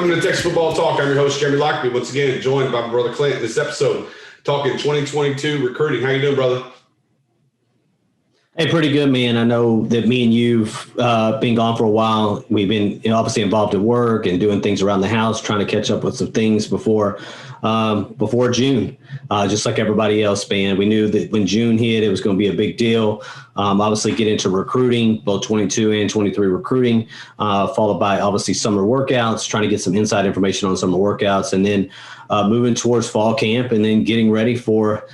Welcome to Texas Football Talk. I'm your host, Jeremy Lockley. Once again, joined by my brother Clint in this episode, talking 2022 recruiting. How you doing, brother? Hey, pretty good, man. I know that me and you've been gone for a while. We've been obviously involved at work and doing things around the house, trying to catch up with some things before June, just like everybody else, man. We knew that when June hit, it was going to be a big deal. Obviously, get into recruiting, both 22 and 23 recruiting, followed by obviously summer workouts, trying to get some inside information on summer workouts, and then moving towards fall camp, and then getting ready for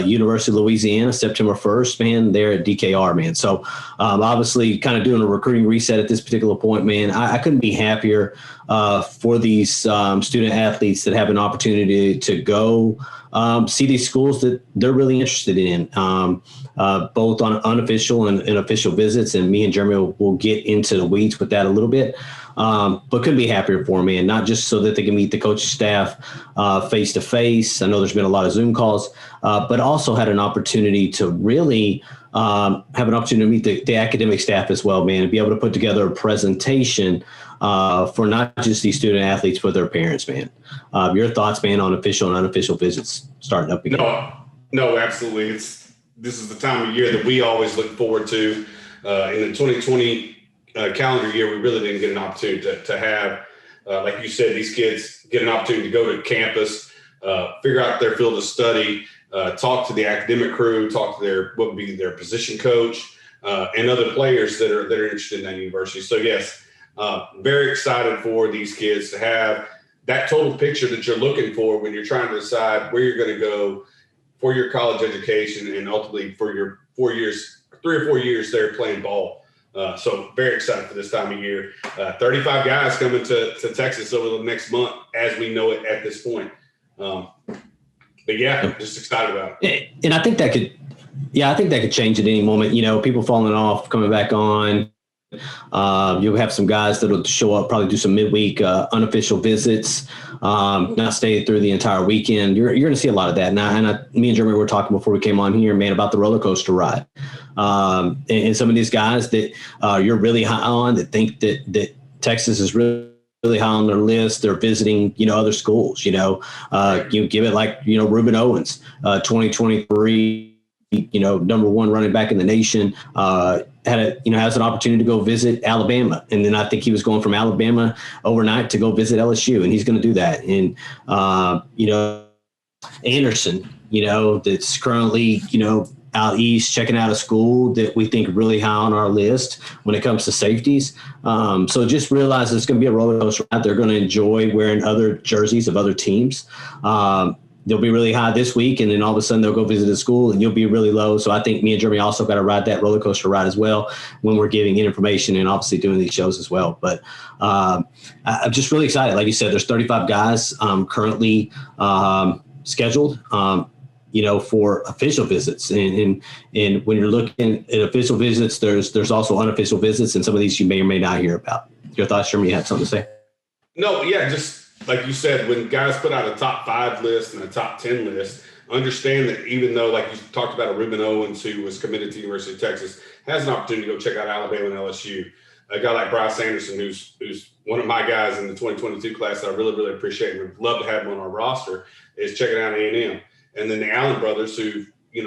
University of Louisiana, September 1st, man, there at DKR, man. So obviously kind of doing a recruiting reset at this particular point, man. I couldn't be happier for these student athletes that have an opportunity to go see these schools that they're really interested in, both on unofficial and official visits. And me and Jeremy will get into the weeds with that a little bit. But couldn't be happier for them, man, not just so that they can meet the coaching staff face to face. I know there's been a lot of Zoom calls, but also had an opportunity to really have an opportunity to meet the academic staff as well, man, and be able to put together a presentation for not just these student athletes, but their parents, man. Your thoughts, man, on official and unofficial visits starting up again? No, absolutely. This is the time of year that we always look forward to. In the 2020 calendar year, we really didn't get an opportunity to have, like you said, these kids get an opportunity to go to campus, figure out their field of study, talk to the academic crew, talk to what would be their position coach, and other players that are interested in that university. So yes, very excited for these kids to have that total picture that you're looking for when you're trying to decide where you're going to go for your college education and ultimately for your 3 or 4 years there playing ball. So very excited for this time of year. 35 guys coming to Texas over the next month as we know it at this point. But yeah, just excited about it. And I think that could change at any moment. You know, people falling off, coming back on. You'll have some guys that'll show up, probably do some midweek unofficial visits, not stay through the entire weekend. You're going to see a lot of that. Me and Jeremy were talking before we came on here, man, about the roller coaster ride. And some of these guys that you're really high on, that think that Texas is really high on their list. They're visiting, other schools, you give it like, Reuben Owens, 2023, number one running back in the nation, has an opportunity to go visit Alabama. And then I think he was going from Alabama overnight to go visit LSU, and he's going to do that. And, Anderson, that's currently, out east checking out a school that we think really high on our list when it comes to safeties. So just realize it's going to be a roller coaster ride. They're going to enjoy wearing other jerseys of other teams. They'll be really high this week, and then all of a sudden they'll go visit a school and you'll be really low. So I think me and Jeremy also got to ride that roller coaster ride as well when we're giving information and obviously doing these shows as well. But I'm just really excited. Like you said, there's 35 guys currently scheduled, for official visits. And when you're looking at official visits, there's also unofficial visits, and some of these you may or may not hear about. Your thoughts, Jeremy? You had something to say? No, yeah, just like you said, when guys put out a top 5 list and a top 10 list, understand that even though, like you talked about, a Reuben Owens who was committed to the University of Texas has an opportunity to go check out Alabama and LSU. A guy like Bryce Anderson, who's one of my guys in the 2022 class that I really, really appreciate and would love to have him on our roster, is checking out A&M. And then the Allen brothers, who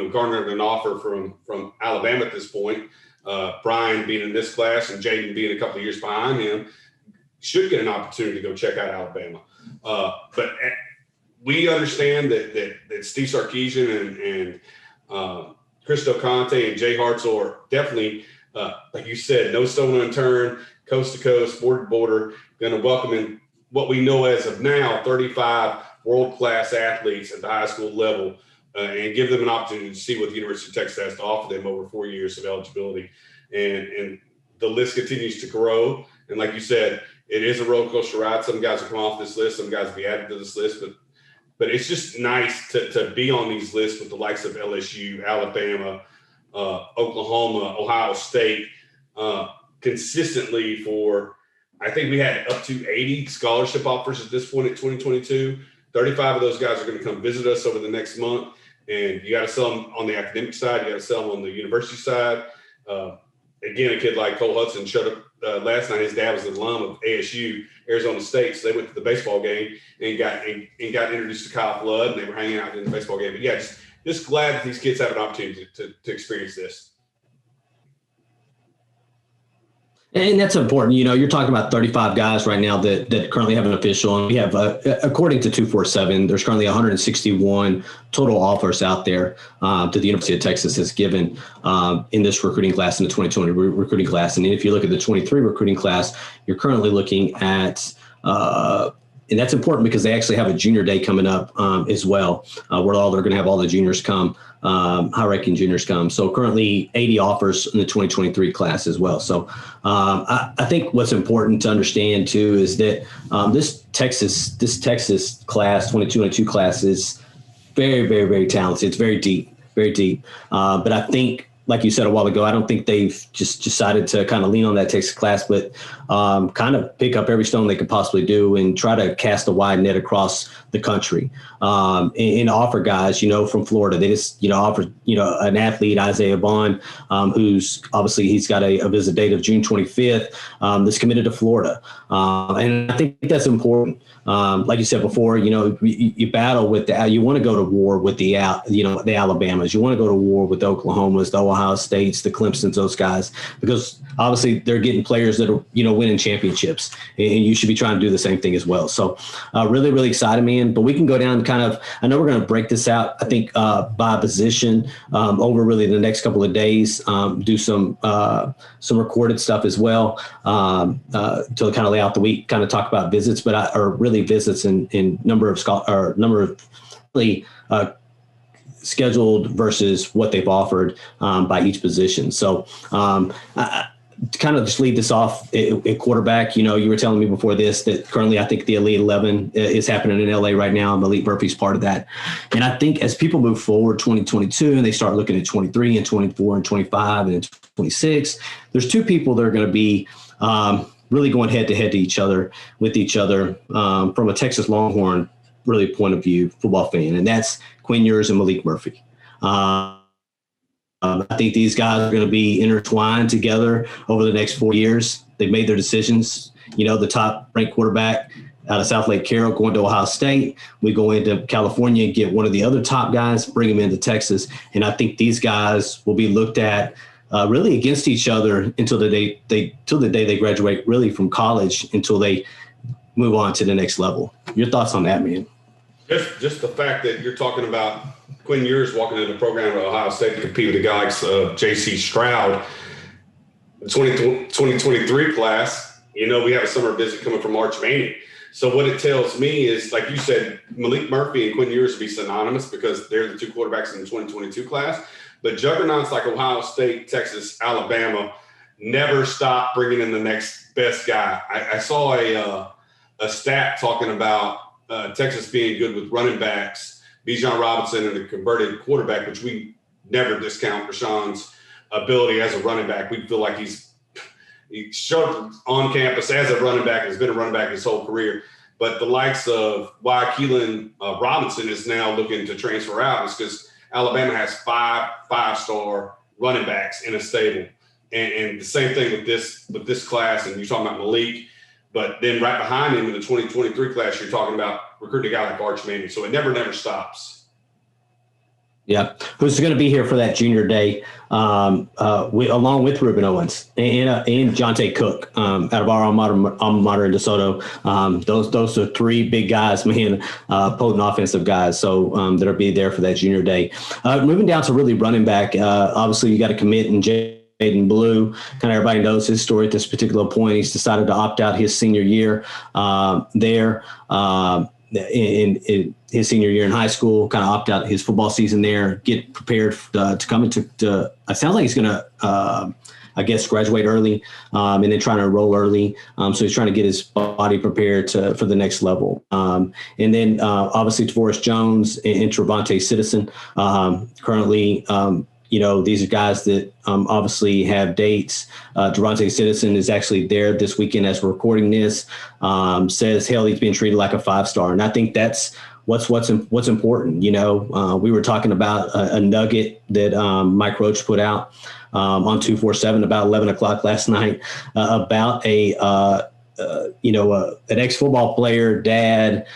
garnered an offer from Alabama at this point, Brian being in this class and Jaden being a couple of years behind him, should get an opportunity to go check out Alabama. But we understand that Steve Sarkisian and Christo Conte and Jay Hartzell are definitely, like you said, no stone unturned, coast to coast, border to border, going to welcome in what we know as of now 35 world-class athletes at the high school level, and give them an opportunity to see what the University of Texas has to offer them over 4 years of eligibility. And the list continues to grow. And like you said, it is a roller coaster ride. Some guys will come off this list, some guys will be added to this list, but it's just nice to be on these lists with the likes of LSU, Alabama, Oklahoma, Ohio State, consistently for, I think we had up to 80 scholarship offers at this point in 2022. 35 of those guys are going to come visit us over the next month. And you got to sell them on the academic side. You got to sell them on the university side. Again, a kid like Cole Hudson showed up last night. His dad was an alum of ASU, Arizona State, so they went to the baseball game and got introduced to Kyle Flood, and they were hanging out in the baseball game. But yeah, just glad that these kids have an opportunity to experience this. And that's important. You're talking about 35 guys right now that currently have an official. And we have, according to 247, there's currently 161 total offers out there that the University of Texas has given in this recruiting class, in the 2020 recruiting class. And if you look at the 23 recruiting class, you're currently looking at and that's important because they actually have a junior day coming up as well, where they're going to have all the juniors come, high-ranking juniors come. So currently 80 offers in the 2023 class as well. So I think what's important to understand too is that this Texas class, 22 class, is very, very, very talented. It's very deep, very deep. But I think, like you said a while ago, I don't think they've just decided to kind of lean on that Texas class, but kind of pick up every stone they could possibly do and try to cast a wide net across the country and offer guys, from Florida. They just, offered, an athlete, Isaiah Bond, who's obviously he's got a visit date of June 25th, that's committed to Florida. And I think that's important. Like you said before, you battle with you want to go to war with the Alabamas. You want to go to war with the Oklahomas, the Ohio States, the Clemsons, those guys, because obviously they're getting players that are, winning championships, and you should be trying to do the same thing as well. So really, really excited, man. But we can go down I know we're going to break this out, I think, by position over really the next couple of days, do some recorded stuff as well to kind of lay out the week, kind of talk about visits, or really visits in number of really scheduled versus what they've offered by each position. So to kind of just lead this off at quarterback, you were telling me before this that currently I think the Elite 11 is happening in LA right now. Malik Murphy's part of that. And I think as people move forward 2022 and they start looking at 23 and 24 and 25 and 26, there's two people that are going to be really going head to head to each other from a Texas Longhorn really point of view football fan. And that's Quinn Ewers and Malik Murphy. I think these guys are going to be intertwined together over the next 4 years. They've made their decisions. The top ranked quarterback out of South Lake Carroll going to Ohio State. We go into California and get one of the other top guys, bring him into Texas. And I think these guys will be looked at really against each other until the day they graduate really from college, until they move on to the next level. Your thoughts on that, man? Just the fact that you're talking about Quinn Ewers walking into the program at Ohio State to compete with the guys J.C. Stroud, the 2023 class, we have a summer visit coming from Arch Manning. So what it tells me is, like you said, Malik Murphy and Quinn Ewers will be synonymous because they're the two quarterbacks in the 2022 class. But juggernauts like Ohio State, Texas, Alabama never stop bringing in the next best guy. I saw a stat talking about Texas being good with running backs, Bijan Robinson and the converted quarterback, which we never discount Rashawn's ability as a running back. We feel like he showed up on campus as a running back and has been a running back his whole career. But the likes of Keelan Robinson is now looking to transfer out, is because Alabama has five-star running backs in a stable. And the same thing with this class, and you're talking about Malik. But then right behind him in the 2023 class, you're talking about recruiting a guy like Arch Manning. So it never stops. Yeah. Who's going to be here for that junior day along with Ruben Owens and Jonte Cook out of our alma mater in DeSoto. Those are three big guys, man, potent offensive guys. So that'll be there for that junior day. Moving down to really running back, obviously you got to commit in Jaden Blue. Kind of everybody knows his story at this particular point. He's decided to opt out his senior year there. In his senior year in high school, kind of opt out his football season there, get prepared to come into. It sounds like he's going to, graduate early, and then trying to enroll early. So he's trying to get his body prepared for the next level. And then obviously Tavoris Jones and Trevante Citizen currently. These are guys that obviously have dates. Durante Citizen is actually there this weekend as we're recording this. Says, hell, he's being treated like a 5-star. And I think that's what's important. We were talking about a nugget that Mike Roach put out on 247 about 11 o'clock last night about an ex-football player, dad,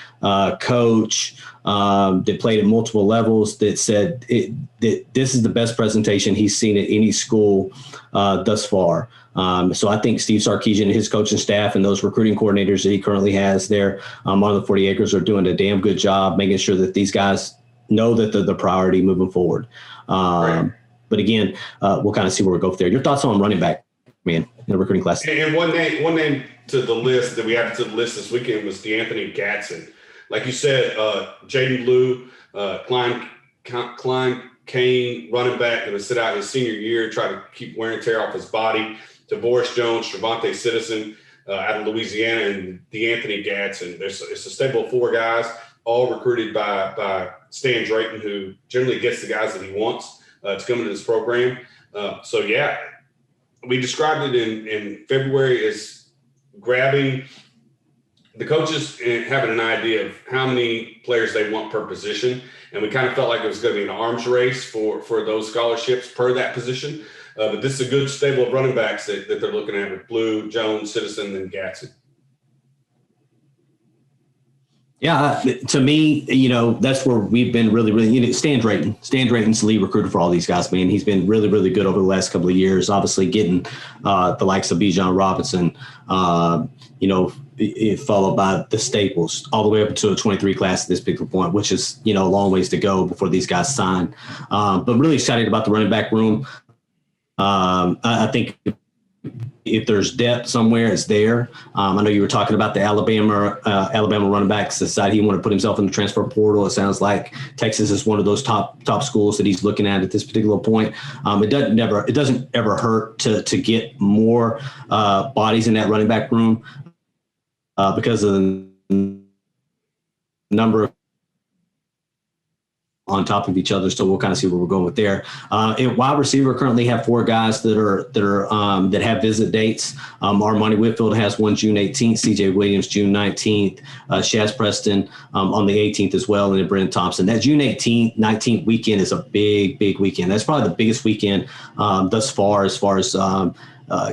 coach that played at multiple levels that said that this is the best presentation he's seen at any school thus far. So I think Steve Sarkisian and his coaching staff and those recruiting coordinators that he currently has there on the 40 acres are doing a damn good job making sure that these guys know that they're the priority moving forward. Right. But again, we'll kind of see where we go from there. Your thoughts on running back, man, in the recruiting class? And one name to the list that we added to the list this weekend was D'Anthony Gatson. Like you said, Jaden Blue, Klein Kane, running back, going to sit out his senior year, try to keep wear and tear off his body. DeVoris Jones, Trevante Citizen out of Louisiana, and D'Anthony Gatson. It's a stable of 4 guys, all recruited by Stan Drayton, who generally gets the guys that he wants to come into this program. We described it in February as grabbing the coaches and having an idea of how many players they want per position. And we kind of felt like it was going to be an arms race for those scholarships per that position. But this is a good stable of running backs that they're looking at with Blue, Jones, Citizen, and Gatson. Yeah, to me, that's where we've been really, Stan Drayton's the lead recruiter for all these guys, man. He's been really, really good over the last couple of years, obviously getting the likes of Bijan Robinson, followed by the staples all the way up to a 23 class at this particular point, which is, a long ways to go before these guys sign. But really excited about the running back room. I think if there's depth somewhere, it's there. I know you were talking about the Alabama running backs decided he wanted to put himself in the transfer portal. It sounds like Texas is one of those top schools that he's looking at this particular point. It doesn't ever hurt to get more bodies in that running back room because of the number of on top of each other. So we'll kind of see where we're going with there. At wide receiver, currently have 4 guys that have visit dates. Armani Whitfield has one June 18th, CJ Williams June 19th, Shaz Preston on the 18th as well, and then Brendan Thompson. That June 18th, 19th weekend is a big weekend. That's probably the biggest weekend thus far as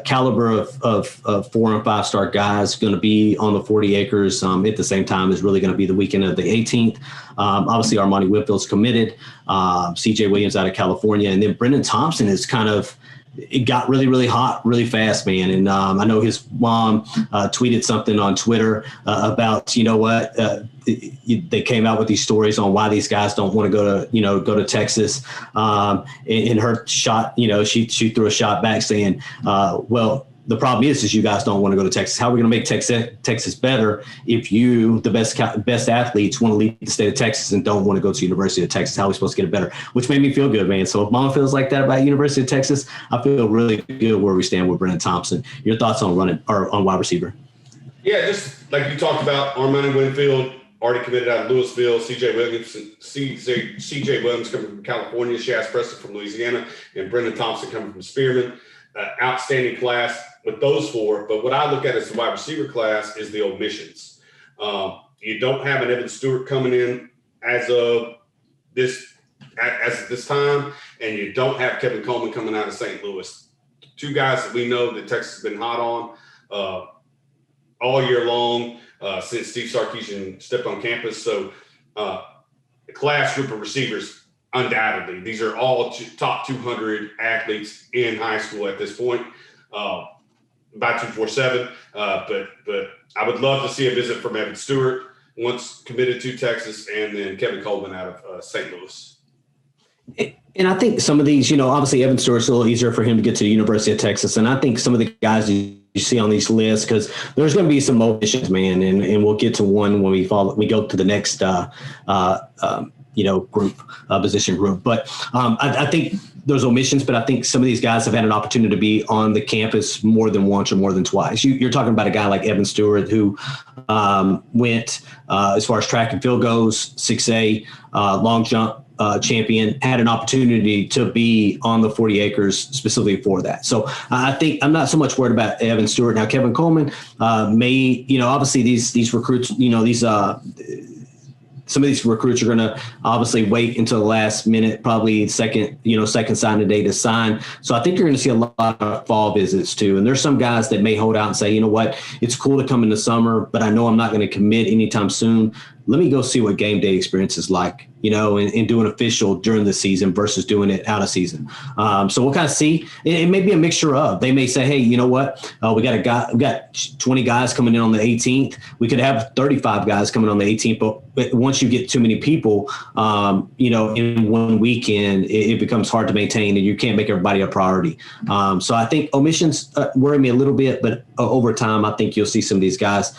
caliber of 4 and 5 star guys going to be on the 40 acres at the same time is really going to be the weekend of the 18th. Obviously, Armani Whitfield's committed. CJ Williams out of California. And then Brendan Thompson is it got really, really hot really fast, man. And I know his mom tweeted something on Twitter about, they came out with these stories on why these guys don't want to go to Texas. In her shot, she threw a shot back saying, well, the problem is you guys don't want to go to Texas. How are we going to make Texas better if you, the best athletes, want to leave the state of Texas and don't want to go to University of Texas? How are we supposed to get it better? Which made me feel good, man. So if Mama feels like that about University of Texas, I feel really good where we stand with Brendan Thompson. Your thoughts on on wide receiver? Yeah, just like you talked about, Armani Winfield already committed out of Louisville, CJ Williams coming from California, Shaz Preston from Louisiana, and Brendan Thompson coming from Spearman. Outstanding class with those 4. But what I look at as the wide receiver class is the omissions. You don't have an Evan Stewart coming in as of this time, and you don't have Kevin Coleman coming out of St. Louis. 2 guys that we know that Texas has been hot on all year long since Steve Sarkisian stepped on campus. So the class group of receivers, undoubtedly, these are all top 200 athletes in high school at this point by 247. But I would love to see a visit from Evan Stewart, once committed to Texas, and then Kevin Coleman out of St. Louis. And I think some of these, obviously Evan Stewart's a little easier for him to get to the University of Texas. And I think some of the guys you see on these lists, because there's going to be some omissions, man, and we'll get to one when we go to the next position group. But I think there's omissions, but I think some of these guys have had an opportunity to be on the campus more than once or more than twice. You're talking about a guy like Evan Stewart who went, as far as track and field goes, 6A, long jump champion, had an opportunity to be on the 40 acres specifically for that. So I think I'm not so much worried about Evan Stewart. Now, Kevin Coleman obviously these recruits, these some of these recruits are going to obviously wait until the last minute, probably second signing day to sign. So I think you're going to see a lot of fall visits too. And there's some guys that may hold out and say, you know what, it's cool to come in the summer, but I know I'm not going to commit anytime soon. Let me go see what game day experience is like, and do an official during the season versus doing it out of season. So we'll kind of see. It may be a mixture of. They may say, hey, you know what? We got 20 guys coming in on the 18th. We could have 35 guys coming on the 18th, but once you get too many people, in one weekend, it becomes hard to maintain, and you can't make everybody a priority. So I think omissions worry me a little bit, but over time, I think you'll see some of these guys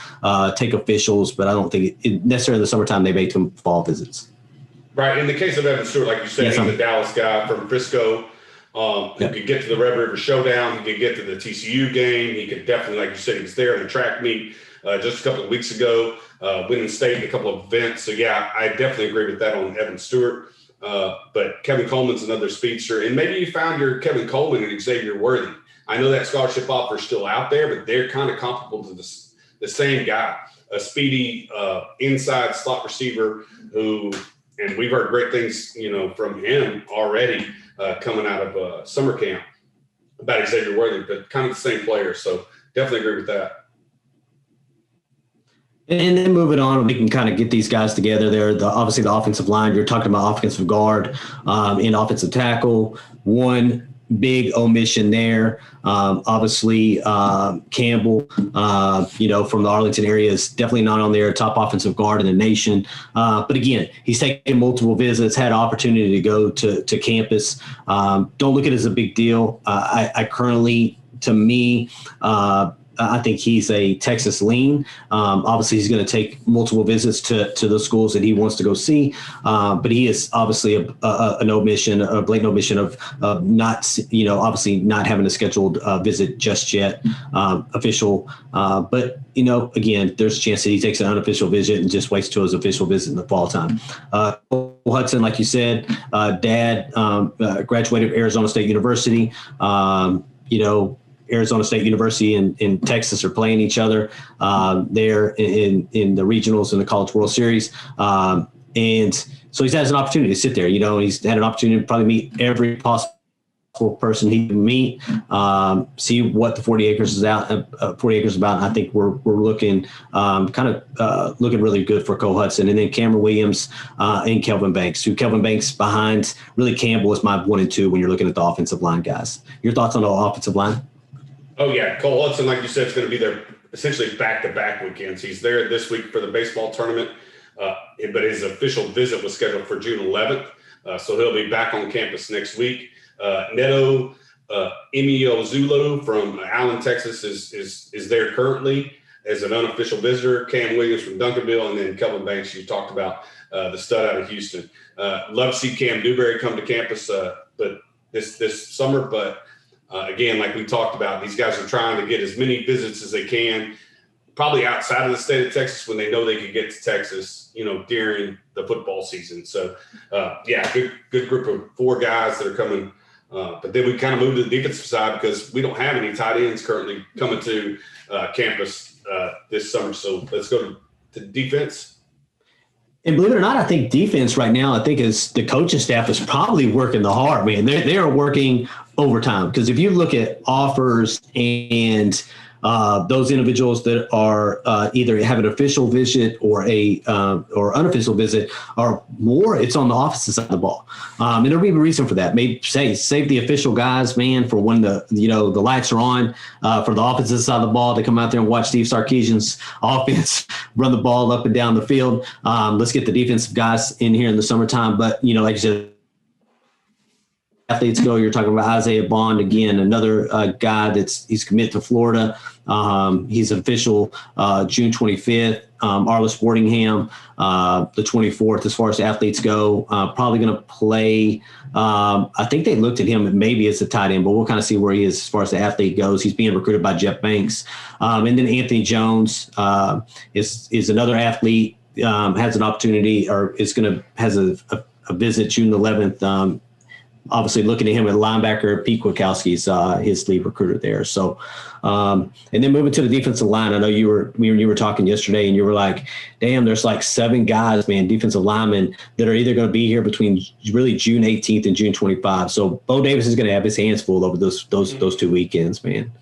take officials, but I don't think it necessarily in the summertime they make them fall visits. Right. In the case of Evan Stewart, like you said, he's the Dallas guy from Frisco. He could get to the Red River Showdown. He could get to the TCU game. He could definitely, like you said, he was there in the track meet just a couple of weeks ago, winning state in a couple of events. So, yeah, I definitely agree with that on Evan Stewart. But Kevin Coleman's another speedster. And maybe you found your Kevin Coleman and Xavier Worthy. I know that scholarship offer is still out there, but they're kind of comparable to the same guy, a speedy inside slot receiver who – and we've heard great things, from him already coming out of summer camp about Xavier Worthy, but kind of the same player. So definitely agree with that. And then moving on, we can kind of get these guys together there. Obviously, the offensive line, you're talking about offensive guard and offensive tackle. One big omission there. Obviously, Campbell, from the Arlington area is definitely not on there, top offensive guard in the nation. But again, he's taken multiple visits, had an opportunity to go to campus. Don't look at it as a big deal. I currently, to me, I think he's a Texas lean. Obviously, he's going to take multiple visits to those schools that he wants to go see. But he is obviously a blatant omission of not, obviously not having a scheduled visit just yet, official. But, again, there's a chance that he takes an unofficial visit and just waits till his official visit in the fall time. Hudson, like you said, dad graduated from Arizona State University. Arizona State University and Texas are playing each other there in the regionals in the College World Series. And so he's had an opportunity to sit there. He's had an opportunity to probably meet every possible person he can meet, see what the 40 acres is about. And I think we're looking looking really good for Cole Hudson. And then Cameron Williams and Kelvin Banks. Kelvin Banks behind really Campbell is my 1 and 2 when you're looking at the offensive line guys. Your thoughts on the offensive line? Oh, yeah. Cole Hudson, like you said, is going to be there essentially back-to-back weekends. He's there this week for the baseball tournament, but his official visit was scheduled for June 11th. So he'll be back on campus next week. Neto Emiozulu from Allen, Texas is there currently as an unofficial visitor. Cam Williams from Duncanville, and then Kelvin Banks, you talked about, the stud out of Houston. Love to see Cam Newberry come to campus but this summer, but again, like we talked about, these guys are trying to get as many visits as they can, probably outside of the state of Texas when they know they can get to Texas, during the football season. So, good group of 4 guys that are coming. But then we kind of moved to the defensive side because we don't have any tight ends currently coming to campus this summer. So let's go to defense. And believe it or not, I think defense right now, is the coaching staff is probably working the hard, man. They are working overtime, because if you look at offers and those individuals that are either have an official visit or or unofficial visit are more, it's on the opposite side of the ball. And there'll be a reason for that. Maybe save the official guys, man, for when the lights are on for the opposite side of the ball to come out there and watch Steve Sarkisian's offense run the ball up and down the field. Let's get the defensive guys in here in the summertime. But, like you said, athletes go, you're talking about Isaiah Bond again, another guy he's committed to Florida. He's official June 25th. Arliss Wortingham, the 24th, as far as athletes go, probably going to play. I think they looked at him maybe as a tight end, but we'll kind of see where he is as far as the athlete goes. He's being recruited by Jeff Banks. And then Anthony Jones is another athlete, has an opportunity, or has a visit June 11th. obviously looking at him at linebacker. Pete Kwiatkowski's his lead recruiter there. So, and then moving to the defensive line, I know you were talking yesterday, and you were like, "Damn, there's like 7 guys, man, defensive linemen that are either going to be here between really June 18th and June 25." So, Bo Davis is going to have his hands full over those 2 weekends, man.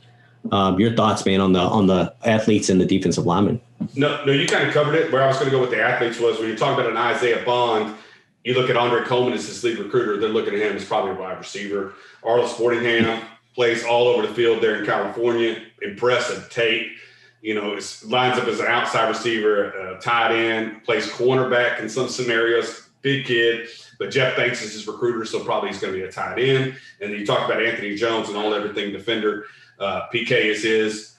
Your thoughts, man, on the athletes and the defensive linemen? No, you kind of covered it. Where I was going to go with the athletes was when you talk about an Isaiah Bond. You look at Andre Coleman as his lead recruiter. They're looking at him as probably a wide receiver. Arlis Sportingham plays all over the field there in California. Impressive tape. Lines up as an outside receiver, tight end, plays cornerback in some scenarios. Big kid. But Jeff Banks is his recruiter, so probably he's going to be a tight end. And then you talk about Anthony Jones, an all-everything defender. PK is his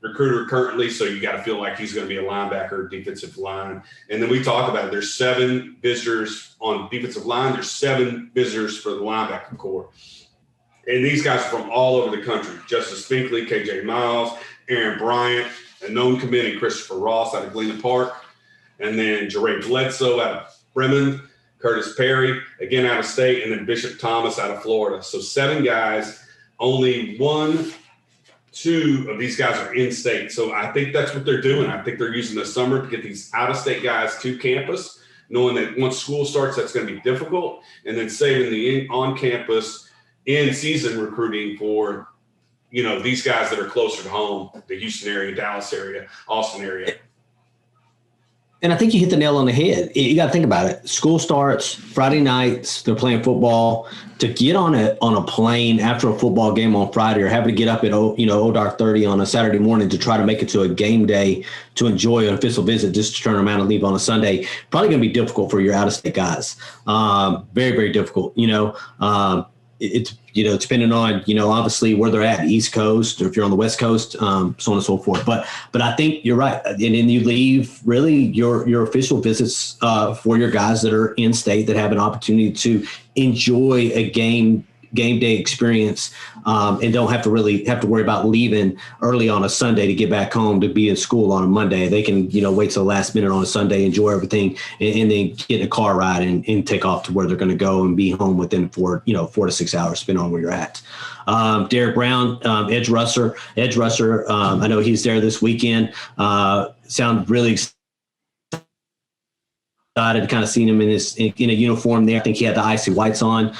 recruiter currently, so you got to feel like he's going to be a linebacker, defensive line. And then we talk about it. There's 7 visitors on defensive line. There's 7 visitors for the linebacker core. And these guys are from all over the country. Justice Finkley, KJ Miles, Aaron Bryant, a known committee, Christopher Ross out of Galena Park, and then Jeray Bledsoe out of Bremen, Curtis Perry, again out of state, and then Bishop Thomas out of Florida. So 7 guys, only 1, 2 of these guys are in state. So I think that's what they're doing. I think they're using the summer to get these out-of-state guys to campus, knowing that once school starts, that's going to be difficult, and then saving the on-campus, in-season recruiting for, these guys that are closer to home, the Houston area, Dallas area, Austin area. And I think you hit the nail on the head. You got to think about it. School starts Friday nights. They're playing football. To get on a plane after a football game on Friday, or having to get up at dark 30 on a Saturday morning to try to make it to a game day to enjoy an official visit, just to turn around and leave on a Sunday, probably going to be difficult for your out-of-state guys. Very, very difficult. It's depending on, obviously where they're at, East Coast, or if you're on the West Coast, so on and so forth. But I think you're right. And then you leave really your official visits for your guys that are in state that have an opportunity to enjoy a game day experience, and don't have to worry about leaving early on a Sunday to get back home to be in school on a Monday. They can, wait till the last minute on a Sunday, enjoy everything, and then get in a car ride and take off to where they're going to go and be home within 4 to 6 hours, depending on where you're at. Derek Brown, edge rusher. I know he's there this weekend. Sound really excited to kind of seeing him in a uniform there. I think he had the icy whites on.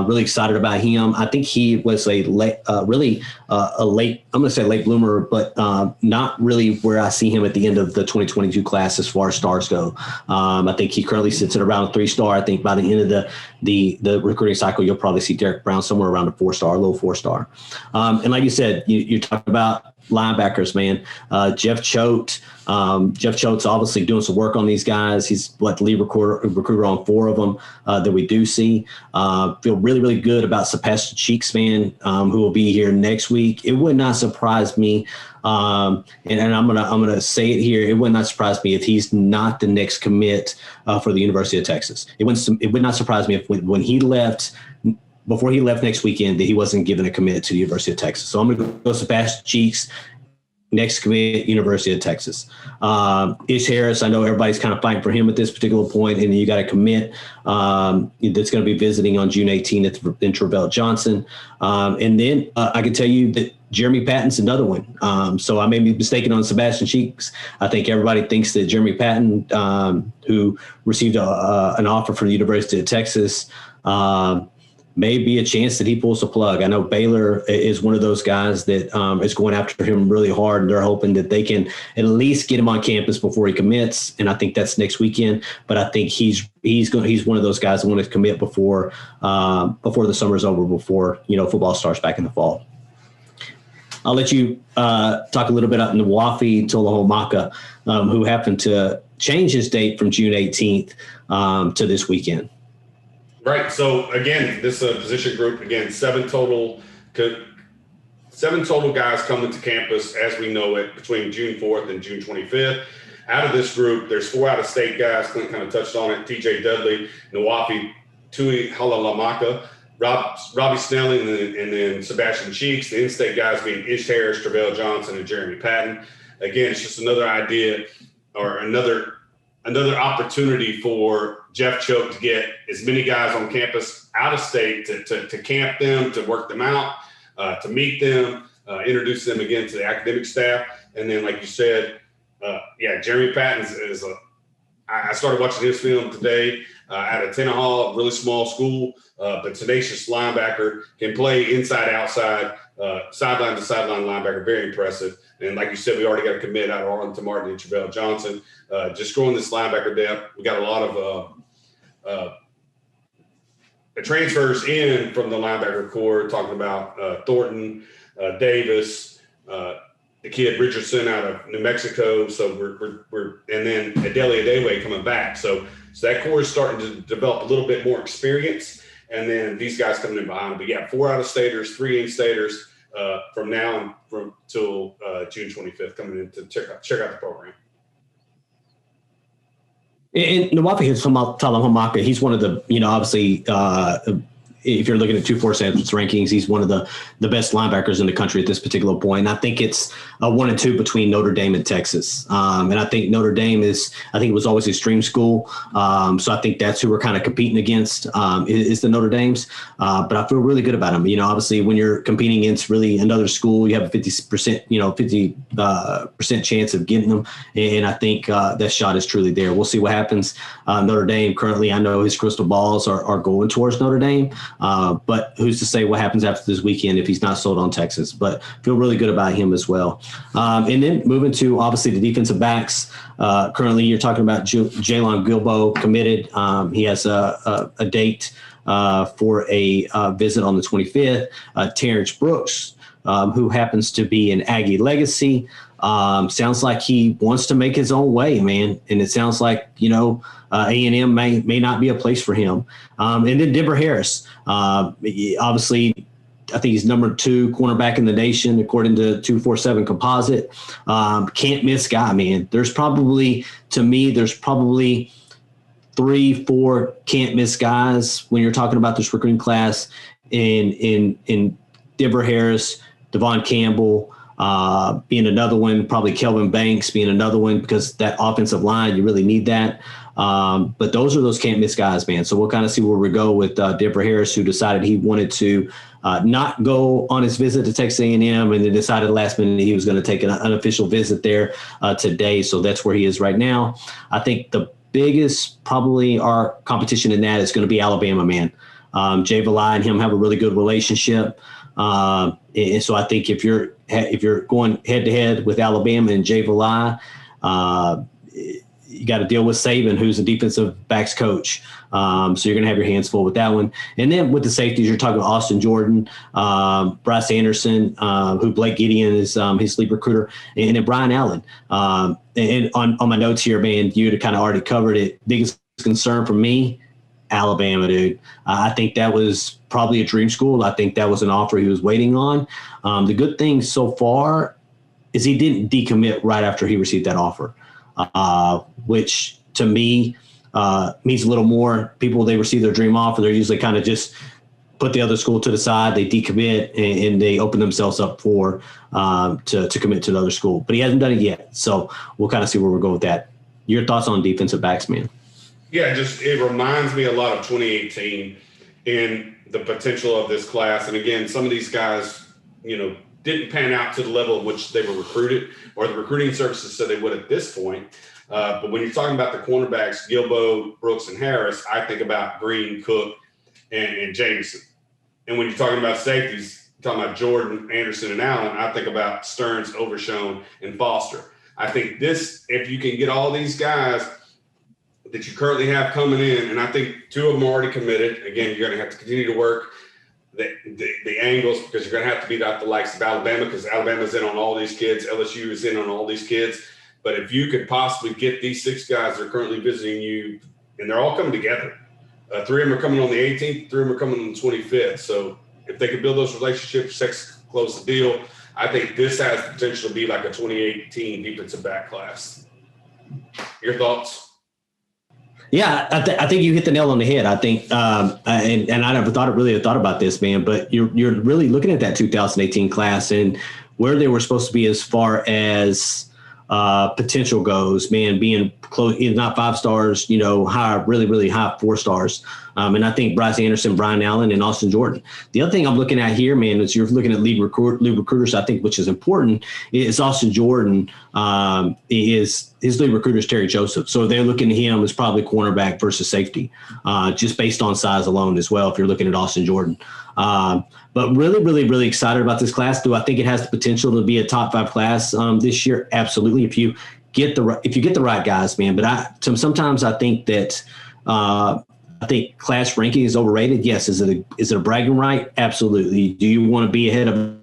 Really excited about him. I think he was a late, I'm going to say late bloomer, but not really where I see him at the end of the 2022 class as far as stars go. I think he currently sits at around a 3-star. I think by the end of the recruiting cycle, you'll probably see Derek Brown somewhere around a 4-star, a little 4-star. And like you said, you're talking about linebackers, man. Jeff Choate. Jeff Choate's obviously doing some work on these guys. He's the lead recruiter on 4 of them that we do see. Feel really, really good about Sebastian Cheeks, man, who will be here next week. It would not surprise me, and I'm gonna say it here. It would not surprise me if he's not the next commit for the University of Texas. It would not surprise me if when he left. Before he left next weekend, that he wasn't given a commit to the University of Texas. So I'm going to go Sebastian Cheeks, next commit, University of Texas. Ish Harris, I know everybody's kind of fighting for him at this particular point, and then you got a commit that's going to be visiting on June 18th in Travell Johnson. And then I can tell you that Jeremy Patton's another one. So I may be mistaken on Sebastian Cheeks. I think everybody thinks that Jeremy Patton, who received an offer from the University of Texas, may be a chance that he pulls the plug. I know Baylor is one of those guys that is going after him really hard, and they're hoping that they can at least get him on campus before he commits. And I think that's next weekend. But I think he's one of those guys that want to commit before the summer's over, before football starts back in the fall. I'll let you talk a little bit about Nwafi Tolohomaka, who happened to change his date from June 18th to this weekend. Right. So again, this position group, again, 7 total guys coming to campus as we know it between June 4th and June 25th. Out of this group, there's 4 out-of-state guys. Clint kind of touched on it. TJ Dudley, Nwafi Tui Halalamaka, Robbie Snelling, and then Sebastian Cheeks. The in-state guys being Ish Harris, Travell Johnson, and Jeremy Patton. Again, it's just another idea or another another opportunity for Jeff Choate to get as many guys on campus out of state to camp them, to work them out, to meet them, introduce them again to the academic staff. And then, like you said, Jeremy Patton is I started watching his film today at a Tenaha, really small school, but tenacious linebacker, can play inside, outside, sideline to sideline linebacker, very impressive. And like you said, we already got a commit out of Arlington Martin and Travell Johnson. Just growing this linebacker depth. We got a lot of transfers in from the linebacker core, talking about Thornton, Davis, the kid Richardson out of New Mexico. So we're and then Adeli Adewe coming back. So that core is starting to develop a little bit more experience. And then these guys coming in behind. But 4 out-of-staters, 3 in-staters from now and till June 25th coming in to check out the program. And Nawafi Hamaka, he's one of the, obviously, if you're looking at 247's rankings, he's one of the best linebackers in the country at this particular point. And I think it's a 1 and 2 between Notre Dame and Texas. And I think Notre Dame it was always a stream school. So I think that's who we're kind of competing against is the Notre Dames. But I feel really good about them. Obviously when you're competing against really another school, you have a 50% chance of getting them. And I think that shot is truly there. We'll see what happens. Notre Dame currently, I know his crystal balls are going towards Notre Dame. But who's to say what happens after this weekend if he's not sold on Texas? But feel really good about him as well. And then moving to obviously the defensive backs. Currently, you're talking about Jalen Gilbo committed. He has a date for a visit on the 25th. Terence Brooks, who happens to be an Aggie legacy. Sounds like he wants to make his own way, man. And it sounds like, A&M may not be a place for him. And then Deborah Harris, obviously, I think he's number 2 cornerback in the nation, according to 247 Composite. Can't miss guy, man. There's probably 3-4 can't miss guys when you're talking about this recruiting class in Deborah Harris, Devon Campbell, being another one, probably Kelvin Banks being another one, because that offensive line, you really need that. But those are those can't miss guys, man. So we'll kind of see where we go with Deborah Harris, who decided he wanted to not go on his visit to Texas A&M, and then decided last minute he was going to take an unofficial visit there today. So that's where he is right now. I think the biggest, probably our competition in that is going to be Alabama, man. Jay Valai and him have a really good relationship. And so I think if you're going head to head with Alabama and Jay Valai, you got to deal with Saban, who's a defensive backs coach. So you're going to have your hands full with that one. And then with the safeties, you're talking Austin Jordan, Bryce Anderson, who Blake Gideon is his lead recruiter, and then Brian Allen. And on my notes here, man, you had kind of already covered it. Biggest concern for me, Alabama, dude. I think that was probably a dream school. I think that was an offer he was waiting on. The good thing so far is he didn't decommit right after he received that offer, which to me means a little more. People, they receive their dream offer, they're usually kind of just put the other school to the side, they decommit, and they open themselves up for to commit to the other school. But he hasn't done it yet, so we'll kind of see where we're going with that. Your thoughts on defensive backs, man? Yeah, it reminds me a lot of 2018 in the potential of this class. And again, some of these guys, didn't pan out to the level at which they were recruited, or the recruiting services said they would at this point. But when you're talking about the cornerbacks, Gilbo, Brooks, and Harris, I think about Green, Cook, and Jameson. And when you're talking about safeties, talking about Jordan, Anderson, and Allen, I think about Stearns, Overshone, and Foster. I think if you can get all these guys that you currently have coming in, and I think 2 of them are already committed. Again, you're going to have to continue to work the angles, because you're going to have to beat out the likes of Alabama, because Alabama's in on all these kids. LSU is in on all these kids. But if you could possibly get these 6 guys that are currently visiting you, and they're all coming together. 3 of them are coming on the 18th, 3 of them are coming on the 25th. So if they could build those relationships, close the deal, I think this has the potential to be like a 2018 defensive back class. Your thoughts? Yeah, I think you hit the nail on the head. I think, and I never thought about this, man. But you're really looking at that 2018 class and where they were supposed to be as far as potential goes, man, being close, if not 5 stars, high, really, really high 4 stars. And I think Bryce Anderson, Brian Allen, and Austin Jordan. The other thing I'm looking at here, man, is you're looking at lead recruiters, I think, which is important, is Austin Jordan. His lead recruiter is Terry Joseph. So they're looking at him as probably cornerback versus safety, just based on size alone as well, if you're looking at Austin Jordan. But really, really, really excited about this class. Do I think it has the potential to be a top 5 class this year? Absolutely. If you get the right guys, man. But sometimes I think that I think class ranking is overrated. Yes. Is it a bragging right? Absolutely. Do you want to be ahead of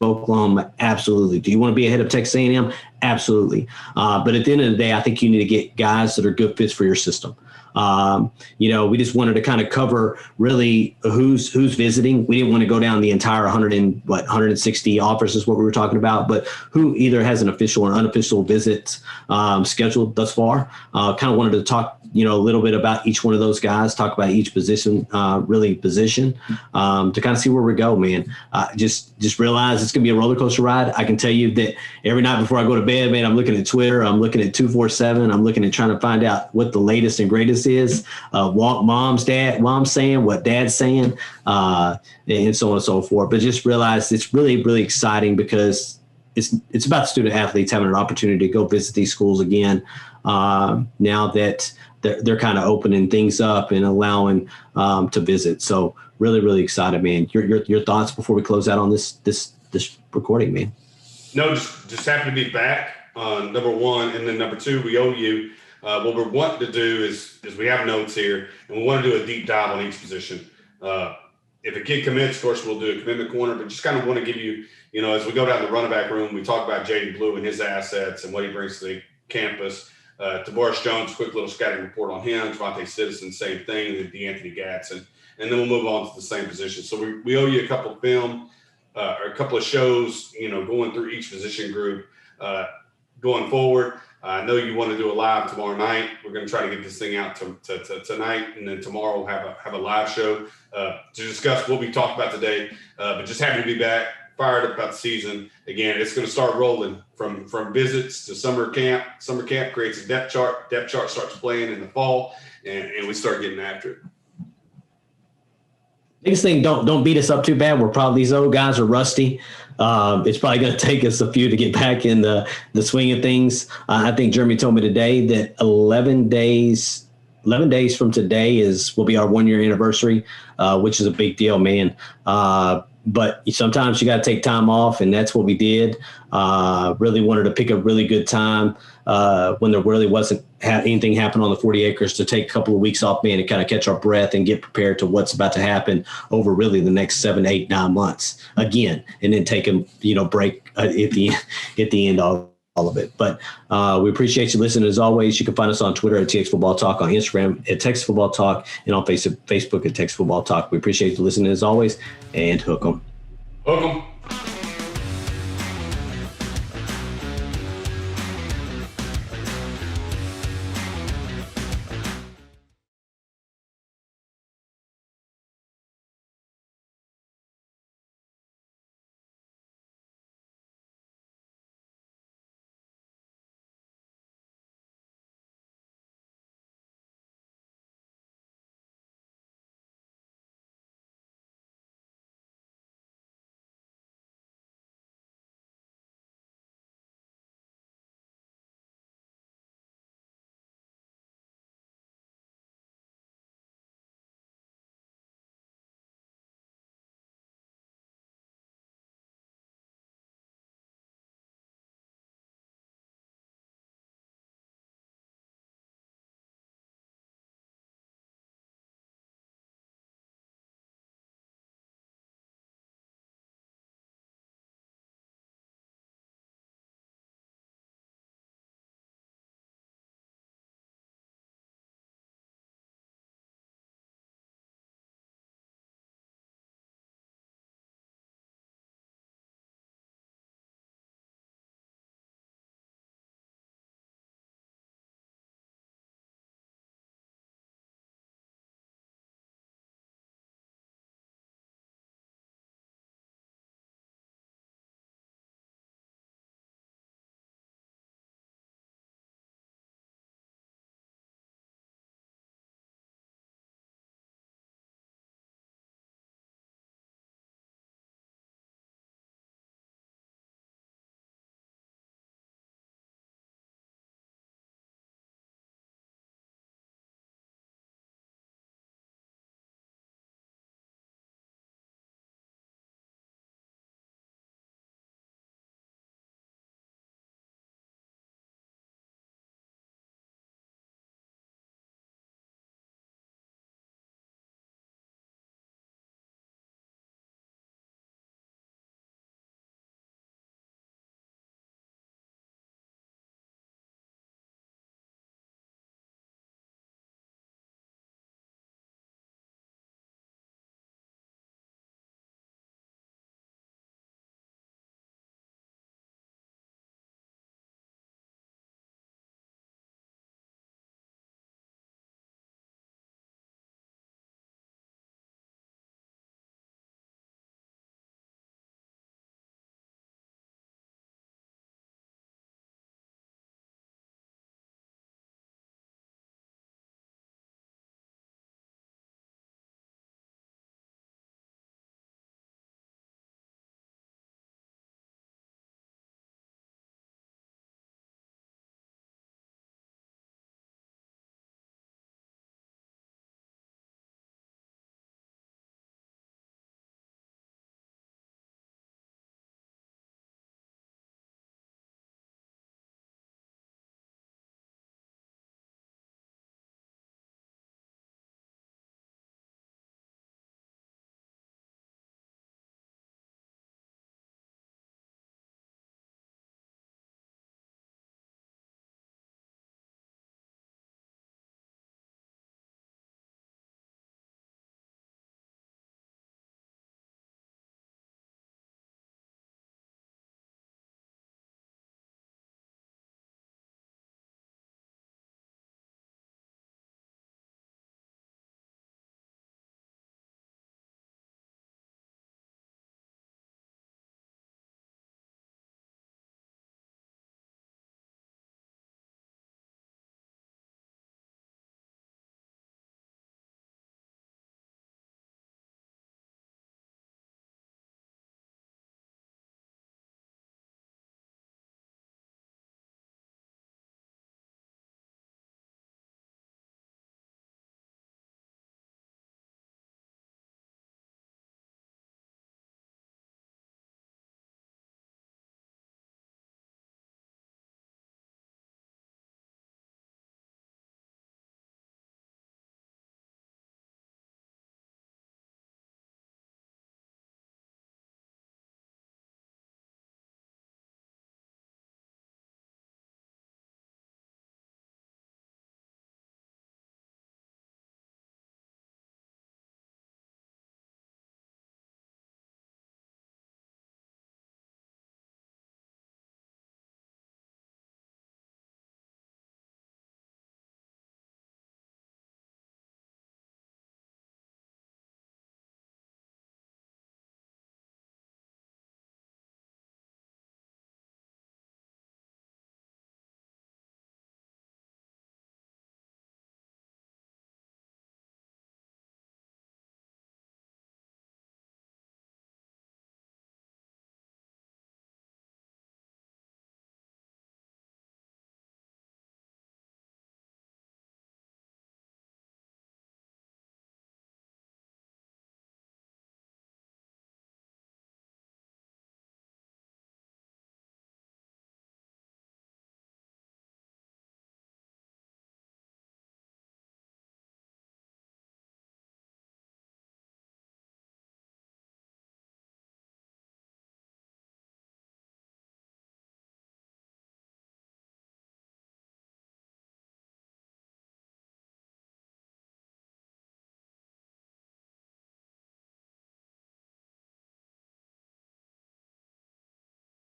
Oklahoma? Absolutely. Do you want to be ahead of Texas A&M? Absolutely. But at the end of the day, I think you need to get guys that are good fits for your system. We just wanted to kind of cover really who's visiting. We didn't want to go down the entire 160 offers is what we were talking about, but who either has an official or unofficial visit scheduled thus far. Kind of wanted to talk, a little bit about each one of those guys, talk about each position, to kind of see where we go, man. Just realize it's going to be a roller coaster ride. I can tell you that every night before I go to bed, man, I'm looking at Twitter, I'm looking at 247, I'm looking at trying to find out what the latest and greatest is, what mom's saying, what dad's saying, and so on and so forth. But just realize it's really, really exciting because it's about the student athletes having an opportunity to go visit these schools again, now that they're kind of opening things up and allowing to visit. So really, really excited, man. Your thoughts before we close out on this recording, man? No, just happy to be back. Number one, and then number two, we owe you. What we're wanting to do is we have notes here, and we want to do a deep dive on each position. If a kid commits, of course, we'll do a commitment corner, but just kind of want to give you, as we go down the running back room, we talk about Jaden Blue and his assets and what he brings to the campus. DeBoris Jones, quick little scouting report on him. Devontae Citizen, same thing. And then DeAnthony Gatson. And then we'll move on to the same position. So we owe you a couple of film or a couple of shows, going through each position group going forward. I know you want to do a live tomorrow night. We're going to try to get this thing out to tonight, and then tomorrow we'll have a live show to discuss what we talked about today. But just happy to be back, fired up about the season. Again, it's going to start rolling from visits to summer camp. Summer camp creates a depth chart. Depth chart starts playing in the fall, and we start getting after it. Biggest thing, don't beat us up too bad. These old guys are rusty. It's probably going to take us a few to get back in the swing of things. I think Jeremy told me today that 11 days from today will be our 1-year anniversary, which is a big deal, man. But sometimes you got to take time off, and that's what we did. Really wanted to pick a really good time when there really wasn't anything happen on the 40 acres to take a couple of weeks off, man, and kind of catch our breath and get prepared to what's about to happen over really the next 7, 8, 9 months again, and then take a break at the end of all of it. But we appreciate you listening. As always, you can find us on Twitter at TX Football Talk, on Instagram at Texas Football Talk, and on Facebook at Texas Football Talk. We appreciate you listening as always, and hook 'em. Hook 'em.